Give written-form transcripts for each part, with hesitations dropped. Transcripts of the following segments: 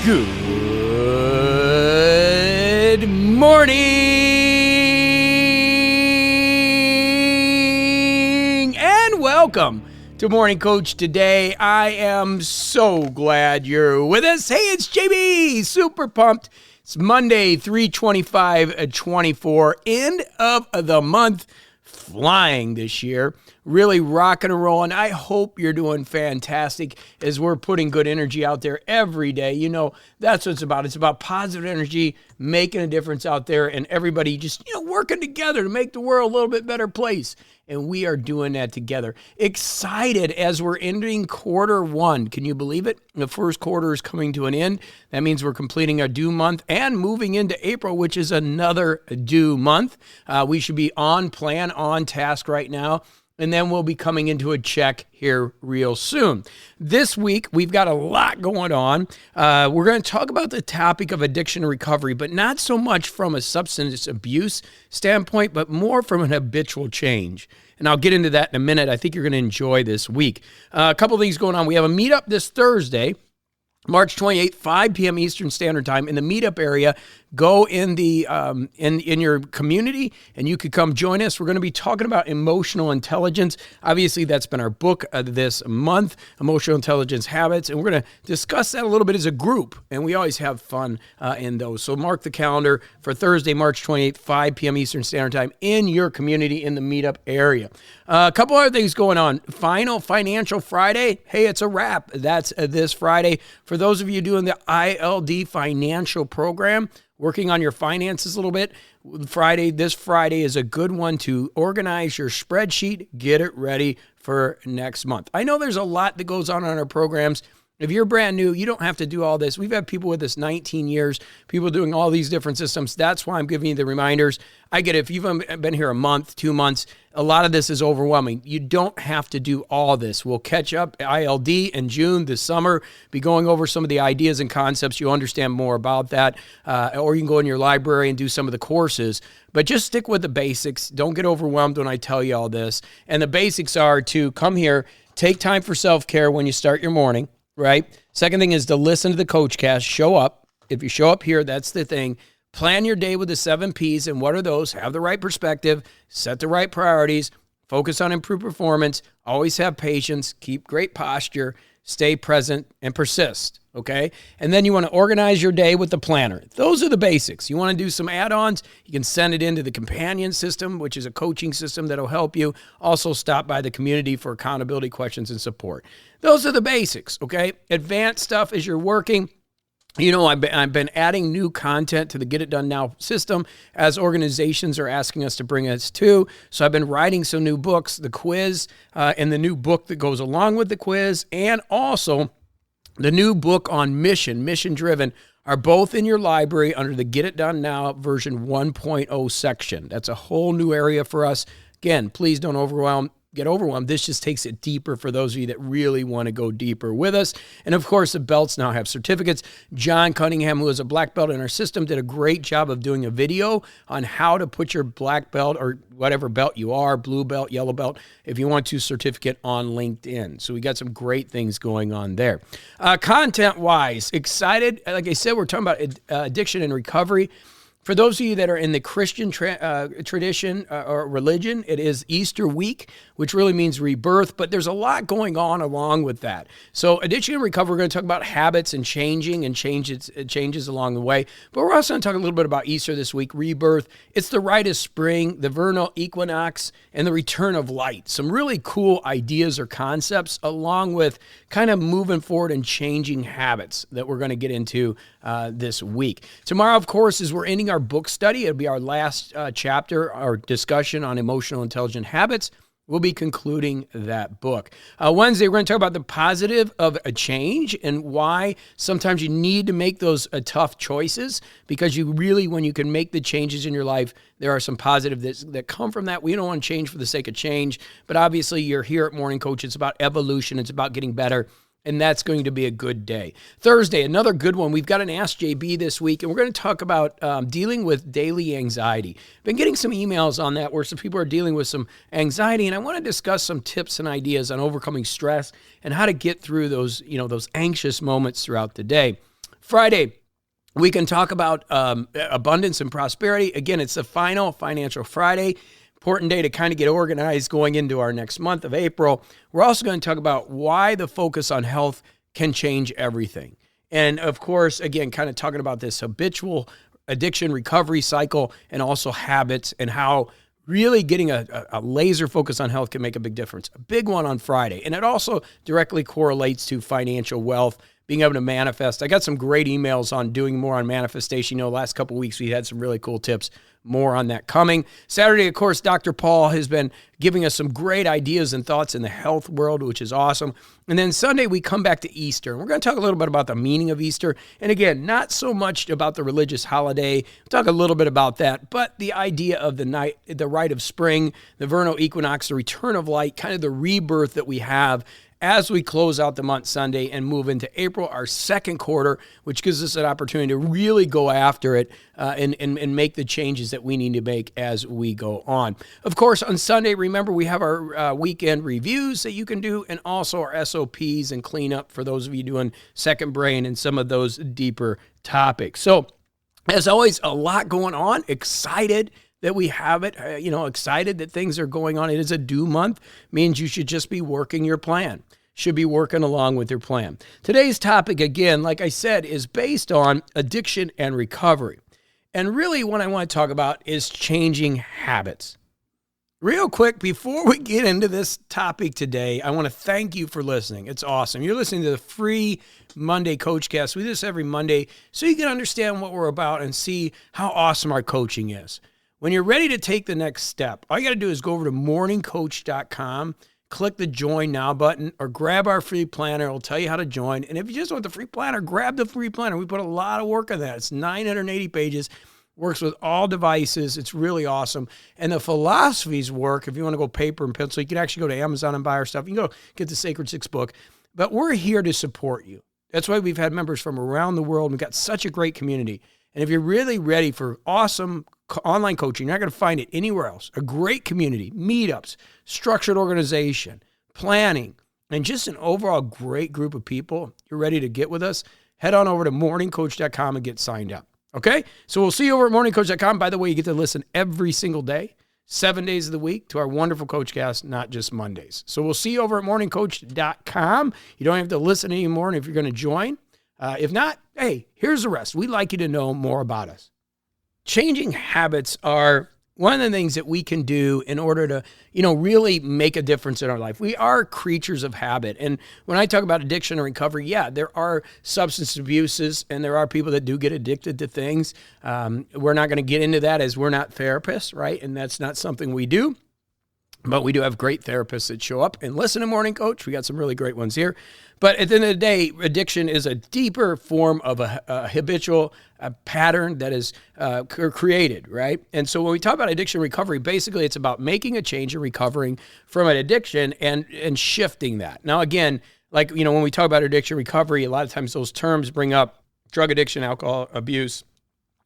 Good morning and welcome to Morning Coach today. I am so glad you're with us. Hey, it's JB, super pumped. It's Monday, 3/25/24, end of the month, flying this year. Really rocking and rolling. I hope you're doing fantastic as we're putting good energy out there every day. You know, that's what it's about. It's about positive energy, making a difference out there, and everybody just, working together to make the world a little bit better place. And we are doing that together. Excited as we're ending quarter one. Can you believe it? The first quarter is coming to an end. That means we're completing our due month and moving into April, which is another due month. We should be on plan, on task right now. And then we'll be coming into a check here real soon. This week, we've got a lot going on. We're going to talk about the topic of addiction and recovery, but not so much from a substance abuse standpoint, but more from an habitual change. And I'll get into that in a minute. I think you're going to enjoy this week. A couple of things going on. We have a meetup this Thursday, March 28th, 5 p.m. Eastern Standard Time in the meetup area. Go in the in your community, and you could come join us. We're going to be talking about emotional intelligence. Obviously, that's been our book this month, Emotional Intelligence Habits, and we're going to discuss that a little bit as a group, and we always have fun in those. So mark the calendar for Thursday, March 28th, 5 p.m. Eastern Standard Time in your community in the meetup area. A couple other things going on. Final Financial Friday. Hey, it's a wrap. That's this Friday. For those of you doing the ILD financial program, working on your finances a little bit, this Friday is a good one to organize your spreadsheet, get it ready for next month. I know there's a lot that goes on our programs. If you're brand new, you don't have to do all this. We've had people with us 19 years, people doing all these different systems. That's why I'm giving you the reminders. I get it. If you've been here a month, 2 months, a lot of this is overwhelming. You don't have to do all this. We'll catch up ILD in June, this summer, be going over some of the ideas and concepts. You'll understand more about that. Or you can go in your library and do some of the courses. But just stick with the basics. Don't get overwhelmed when I tell you all this. And the basics are to come here, take time for self-care when you start your morning. Right? Second thing is to listen to the Coach Cast. Show up. If you show up here, that's the thing. Plan your day with the 7 Ps. And what are those? Have the right perspective, set the right priorities, focus on improved performance, always have patience, keep great posture, stay present, and persist. Okay? And then you want to organize your day with the planner. Those are the basics. You want to do some add-ons, you can send it into the companion system, which is a coaching system that'll help you. Also stop by the community for accountability questions and support. Those are the basics, okay? Advanced stuff as you're working. I've been adding new content to the Get It Done Now system as organizations are asking us to bring us to. So I've been writing some new books, the quiz, and the new book that goes along with the quiz, and also the new book on mission-driven, are both in your library under the Get It Done Now version 1.0 section. That's a whole new area for us. Again, please don't get overwhelmed. This just takes it deeper for those of you that really want to go deeper with us. And of course, the belts now have certificates. John Cunningham, who is a black belt in our system, did a great job of doing a video on how to put your black belt or whatever belt you are, blue belt, yellow belt, if you want to, certificate on LinkedIn. So we got some great things going on there. Content-wise, excited. Like I said, we're talking about addiction and recovery. For those of you that are in the Christian tradition or religion, it is Easter week, which really means rebirth, but there's a lot going on along with that. So addiction and recovery, we're going to talk about habits and changing and changes along the way, but we're also going to talk a little bit about Easter this week, rebirth. It's the rite of spring, the vernal equinox, and the return of light. Some really cool ideas or concepts along with kind of moving forward and changing habits that we're going to get into this week. Tomorrow, of course, is we're ending our book study. It'll be our last chapter, our discussion on emotional intelligent habits. We'll be concluding that book. Wednesday, we're going to talk about the positive of a change and why sometimes you need to make those tough choices, because you really, when you can make the changes in your life, there are some positives that come from that. We don't want to change for the sake of change, but obviously you're here at Morning Coach. It's about evolution. It's about getting better. And that's going to be a good day. Thursday, another good one. We've got an Ask JB this week, and we're going to talk about dealing with daily anxiety. Been getting some emails on that where some people are dealing with some anxiety, and I want to discuss some tips and ideas on overcoming stress and how to get through those, those anxious moments throughout the day. Friday, we can talk about abundance and prosperity. Again, it's the final Financial Friday. Important day to kind of get organized going into our next month of April. We're also going to talk about why the focus on health can change everything. And of course, again, kind of talking about this habitual addiction recovery cycle and also habits and how really getting a laser focus on health can make a big difference. A big one on Friday. And it also directly correlates to financial wealth, being able to manifest. I got some great emails on doing more on manifestation. You know, last couple of weeks we had some really cool tips. More on that coming. Saturday, of course, Dr. Paul has been giving us some great ideas and thoughts in the health world, which is awesome. And then Sunday, we come back to Easter. And we're going to talk a little bit about the meaning of Easter. And again, not so much about the religious holiday. We'll talk a little bit about that, but the idea of the night, the rite of spring, the vernal equinox, the return of light, kind of the rebirth that we have as we close out the month Sunday and move into April, our second quarter, which gives us an opportunity to really go after it and make the changes that we need to make as we go on. Of course, on Sunday, remember, we have our weekend reviews that you can do and also our SOPs and cleanup for those of you doing second brain and some of those deeper topics. So, as always, a lot going on. Excited that we have it, excited that things are going on. It is a due month, means you should just be working your plan, should be working along with your plan. Today's topic, again, like I said, is based on addiction and recovery. And really what I want to talk about is changing habits. Real quick, before we get into this topic today, I want to thank you for listening. It's awesome. You're listening to the free Monday Coachcast. We do this every Monday so you can understand what we're about and see how awesome our coaching is. When you're ready to take the next step, all you got to do is go over to MorningCoach.com, click the Join Now button, or grab our free planner. It'll tell you how to join. And if you just want the free planner, grab the free planner. We put a lot of work on that. It's 980 pages, works with all devices. It's really awesome. And the philosophies work. If you want to go paper and pencil, you can actually go to Amazon and buy our stuff. You can go get the Sacred Six book. But we're here to support you. That's why we've had members from around the world. We've got such a great community. And if you're really ready for awesome online coaching, you're not going to find it anywhere else. A great community, meetups, structured organization, planning, and just an overall great group of people. You're ready to get with us? Head on over to morningcoach.com and get signed up. Okay? So we'll see you over at morningcoach.com. By the way, you get to listen every single day, 7 days of the week, to our wonderful Coachcast, not just Mondays. So we'll see you over at morningcoach.com. You don't have to listen anymore, and if you're going to join. If not, hey, here's the rest. We'd like you to know more about us. Changing habits are one of the things that we can do in order to, really make a difference in our life. We are creatures of habit. And when I talk about addiction and recovery, yeah, there are substance abuses and there are people that do get addicted to things. We're not going to get into that as we're not therapists, right? And that's not something we do. But we do have great therapists that show up and listen to Morning Coach. We got some really great ones here. But at the end of the day, addiction is a deeper form of a habitual pattern that is created, right? And so when we talk about addiction recovery, basically it's about making a change and recovering from an addiction and shifting that. Now, again, when we talk about addiction recovery, a lot of times those terms bring up drug addiction, alcohol abuse.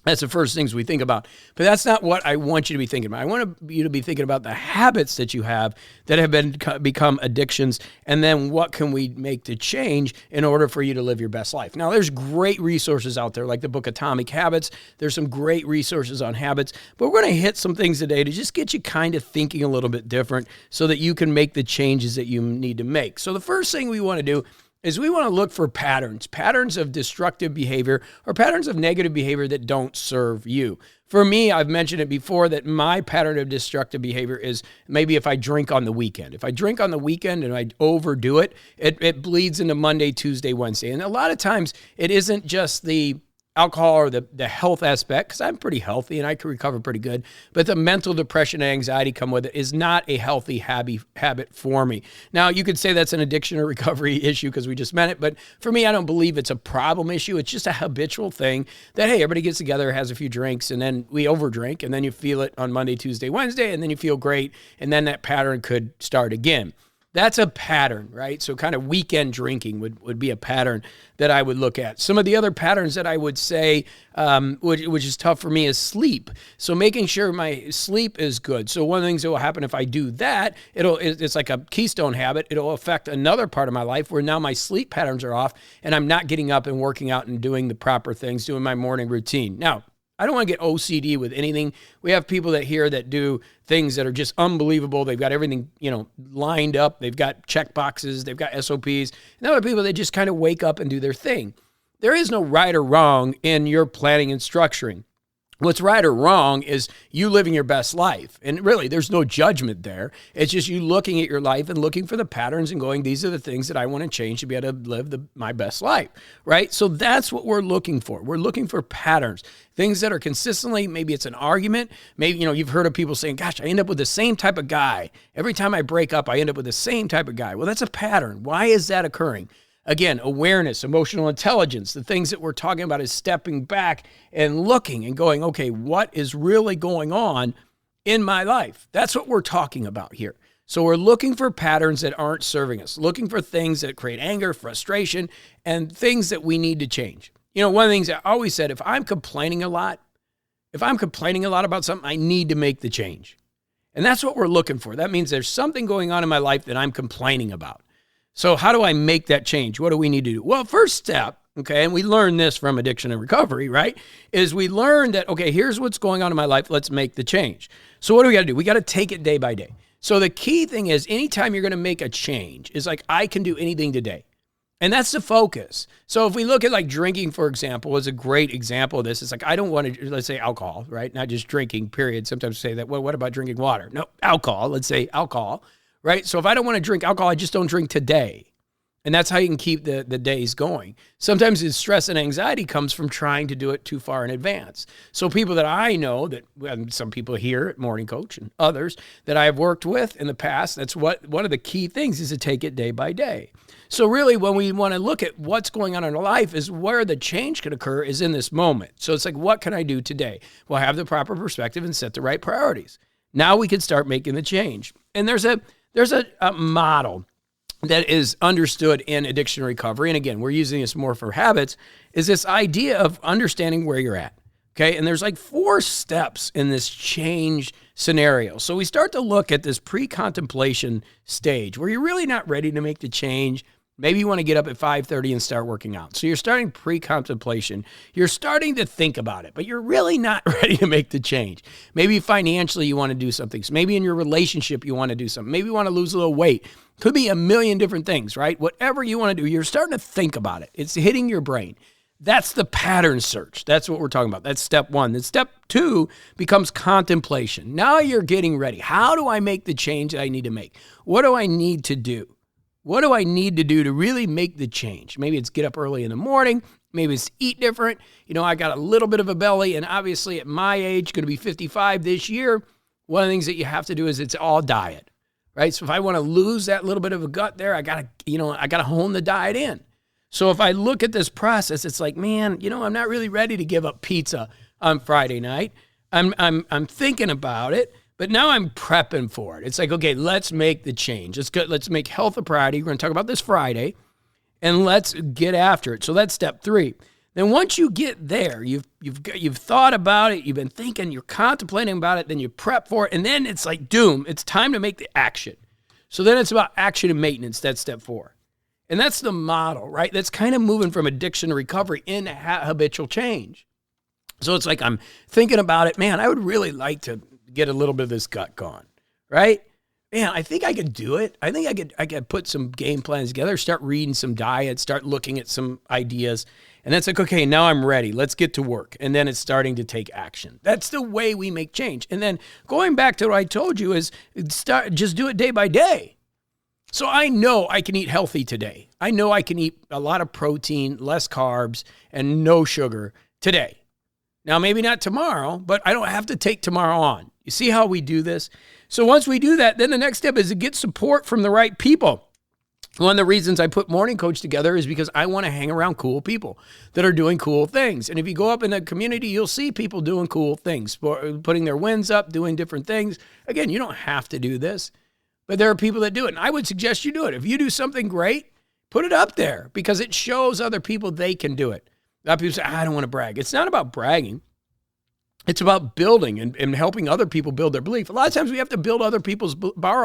That's the first things we think about. But that's not what I want you to be thinking about. I want you to be thinking about the habits that you have that have become addictions, and then what can we make to change in order for you to live your best life. Now, there's great resources out there, like the book Atomic Habits. There's some great resources on habits, but we're going to hit some things today to just get you kind of thinking a little bit different so that you can make the changes that you need to make. So the first thing we want to do is we want to look for patterns of destructive behavior or patterns of negative behavior that don't serve you. For me, I've mentioned it before that my pattern of destructive behavior is maybe if I drink on the weekend. If I drink on the weekend and I overdo it, it bleeds into Monday, Tuesday, Wednesday. And a lot of times it isn't just the alcohol or the health aspect, because I'm pretty healthy and I can recover pretty good, but the mental depression and anxiety come with it is not a healthy habit for me. Now, you could say that's an addiction or recovery issue because we just meant it, but for me, I don't believe it's a problem issue. It's just a habitual thing that, hey, everybody gets together, has a few drinks, and then we overdrink, and then you feel it on Monday, Tuesday, Wednesday, and then you feel great, and then that pattern could start again. That's a pattern, right? So kind of weekend drinking would be a pattern that I would look at. Some of the other patterns that I would say, which is tough for me, is sleep. So making sure my sleep is good. So one of the things that will happen if I do that, it's like a keystone habit. It'll affect another part of my life where now my sleep patterns are off and I'm not getting up and working out and doing the proper things, doing my morning routine. Now, I don't want to get OCD with anything. We have people that do things that are just unbelievable. They've got everything, lined up. They've got check boxes. They've got SOPs. And other people that just kind of wake up and do their thing. There is no right or wrong in your planning and structuring. What's right or wrong is you living your best life. And really, there's no judgment there. It's just you looking at your life and looking for the patterns and going, these are the things that I want to change to be able to live my best life, right? So that's what we're looking for. We're looking for patterns, things that are consistently, maybe it's an argument. Maybe, you've heard of people saying, gosh, I end up with the same type of guy. Every time I break up, I end up with the same type of guy. Well, that's a pattern. Why is that occurring? Again, awareness, emotional intelligence, the things that we're talking about is stepping back and looking and going, okay, what is really going on in my life? That's what we're talking about here. So we're looking for patterns that aren't serving us, looking for things that create anger, frustration, and things that we need to change. One of the things I always said, if I'm complaining a lot about something, I need to make the change. And that's what we're looking for. That means there's something going on in my life that I'm complaining about. So how do I make that change? What do we need to do? Well, first step, okay, and we learned this from addiction and recovery, right, is we learned that, okay, here's what's going on in my life. Let's make the change. So what do we got to do? We got to take it day by day. So the key thing is anytime you're going to make a change is like, I can do anything today. And that's the focus. So if we look at like drinking, for example, is a great example of this. It's like, I don't want to, let's say alcohol, right? Not just drinking, period. Sometimes we say that, well, what about drinking water? No, alcohol. Let's say alcohol. Right? So if I don't want to drink alcohol, I just don't drink today. And that's how you can keep the days going. Sometimes the stress and anxiety comes from trying to do it too far in advance. So people that I know, and some people here at MorningCoach and others that I have worked with in the past, that's one of the key things is to take it day by day. So really when we want to look at what's going on in our life is where the change can occur is in this moment. So it's like, what can I do today? Well, have the proper perspective and set the right priorities. Now we can start making the change. And there's a model that is understood in addiction recovery. And again, we're using this more for habits, is this idea of understanding where you're at. Okay. And there's like 4 steps in this change scenario. So we start to look at this pre-contemplation stage where you're really not ready to make the change. Maybe you want to get up at 5:30 and start working out. So you're starting pre-contemplation. You're starting to think about it, but you're really not ready to make the change. Maybe financially you want to do something. So maybe in your relationship you want to do something. Maybe you want to lose a little weight. Could be a million different things, right? Whatever you want to do, you're starting to think about it. It's hitting your brain. That's the pattern search. That's what we're talking about. That's step 1. Then step 2 becomes contemplation. Now you're getting ready. How do I make the change that I need to make? What do I need to do? What do I need to do to really make the change? Maybe it's get up early in the morning. Maybe it's eat different. I got a little bit of a belly, and obviously at my age, going to be 55 this year, one of the things that you have to do is it's all diet, right? So if I want to lose that little bit of a gut there, I got to hone the diet in. So if I look at this process, it's like, man, I'm not really ready to give up pizza on Friday night. I'm thinking about it. But now I'm prepping for it. It's like, okay, let's make the change. Let's make health a priority. We're going to talk about this Friday, and let's get after it. So that's step 3. Then once you get there, you've thought about it, you've been thinking, you're contemplating about it, then you prep for it, and then it's like, doom, it's time to make the action. So then it's about action and maintenance. That's step 4. And that's the model, right? That's kind of moving from addiction to recovery into habitual change. So it's like I'm thinking about it, man, I would really like to get a little bit of this gut gone, right? Man, I think I could do it. I think I could put some game plans together, start reading some diets, start looking at some ideas. And that's like, okay, now I'm ready. Let's get to work. And then it's starting to take action. That's the way we make change. And then going back to what I told you is just do it day by day. So I know I can eat healthy today. I know I can eat a lot of protein, less carbs, and no sugar today. Now, maybe not tomorrow, but I don't have to take tomorrow on. You see how we do this? So once we do that, then the next step is to get support from the right people. One of the reasons I put MorningCoach together is because I want to hang around cool people that are doing cool things. And if you go up in the community, you'll see people doing cool things, putting their wins up, doing different things. Again, you don't have to do this. But there are people that do it. And I would suggest you do it. If you do something great, put it up there because it shows other people they can do it. A lot of people say, I don't want to brag. It's not about bragging. It's about building and helping other people build their belief. A lot of times we have to borrow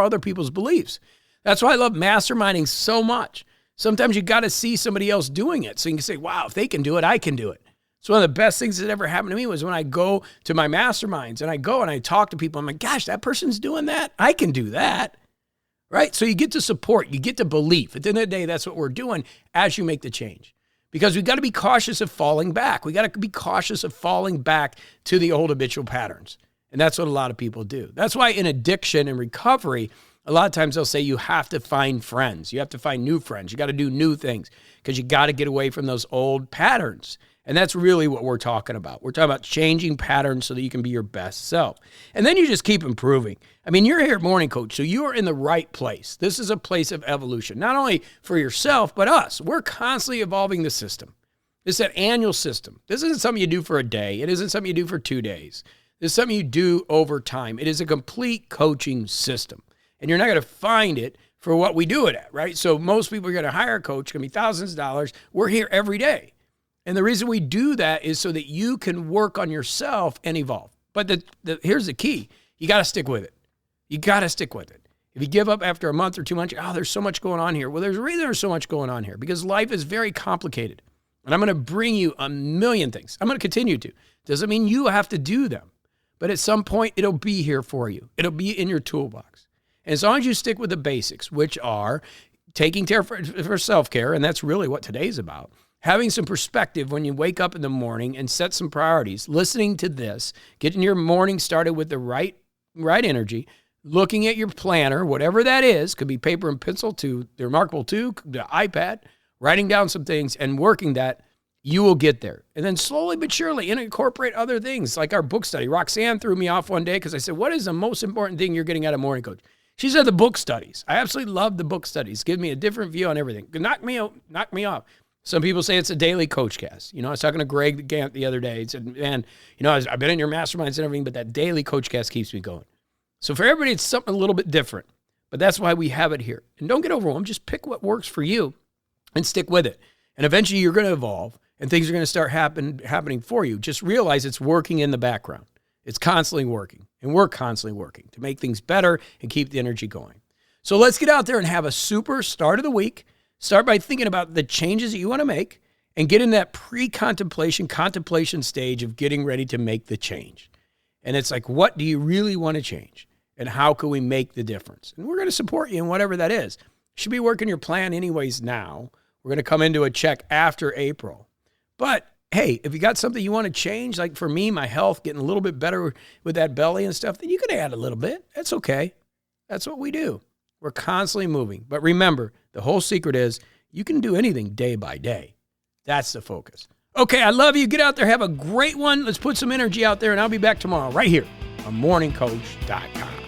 other people's beliefs. That's why I love masterminding so much. Sometimes you got to see somebody else doing it so you can say, wow, if they can do it, I can do it. So one of the best things that ever happened to me was when I go to my masterminds and I go and I talk to people. I'm like, gosh, that person's doing that. I can do that. Right? So you get to support, you get to believe. At the end of the day, that's what we're doing as you make the change. Because we've got to be cautious of falling back. We got to be cautious of falling back to the old habitual patterns. And that's what a lot of people do. That's why in addiction and recovery, a lot of times they'll say you have to find friends. You have to find new friends. You got to do new things because you got to get away from those old patterns. And that's really what we're talking about. We're talking about changing patterns so that you can be your best self. And then you just keep improving. I mean, you're here at Morning Coach, so you are in the right place. This is a place of evolution, not only for yourself, but us. We're constantly evolving the system. It's an annual system. This isn't something you do for a day. It isn't something you do for 2 days. This is something you do over time. It is a complete coaching system. And you're not going to find it for what we do it at, right? So most people are going to hire a coach, going to be thousands of dollars. We're here every day. And the reason we do that is so that you can work on yourself and evolve. But here's the key. You got to stick with it. You got to stick with it. If you give up after a month or 2 months, there's so much going on here. Well, there's a reason there's so much going on here because life is very complicated. And I'm going to bring you a million things. I'm going to continue to. Doesn't mean you have to do them. But at some point, it'll be here for you. It'll be in your toolbox. And as long as you stick with the basics, which are taking care for self-care, and that's really what today's about, having some perspective when you wake up in the morning and set some priorities, listening to this, getting your morning started with the right energy, looking at your planner, whatever that is, could be paper and pencil to the Remarkable 2, the iPad, writing down some things and working that, you will get there. And then slowly but surely incorporate other things like our book study. Roxanne threw me off one day because I said, what is the most important thing you're getting out of Morning Coach? She said the book studies. I absolutely love the book studies. Give me a different view on everything. Knock me off. Some people say it's a daily coach cast. I was talking to Greg Gant the other day. He said, man, I've been in your masterminds and everything, but that daily coach cast keeps me going. So for everybody, it's something a little bit different. But that's why we have it here. And don't get overwhelmed. Just pick what works for you and stick with it. And eventually you're going to evolve and things are going to start happening for you. Just realize it's working in the background. It's constantly working. And we're constantly working to make things better and keep the energy going. So let's get out there and have a super start of the week. Start by thinking about the changes that you want to make and get in that contemplation stage of getting ready to make the change. And it's like, what do you really want to change? And how can we make the difference? And we're going to support you in whatever that is. You should be working your plan anyways now. We're going to come into a check after April. But hey, if you got something you want to change, like for me, my health, getting a little bit better with that belly and stuff, then you can add a little bit. That's okay. That's what we do. We're constantly moving. But remember, the whole secret is you can do anything day by day. That's the focus. Okay, I love you. Get out there. Have a great one. Let's put some energy out there, and I'll be back tomorrow right here on MorningCoach.com.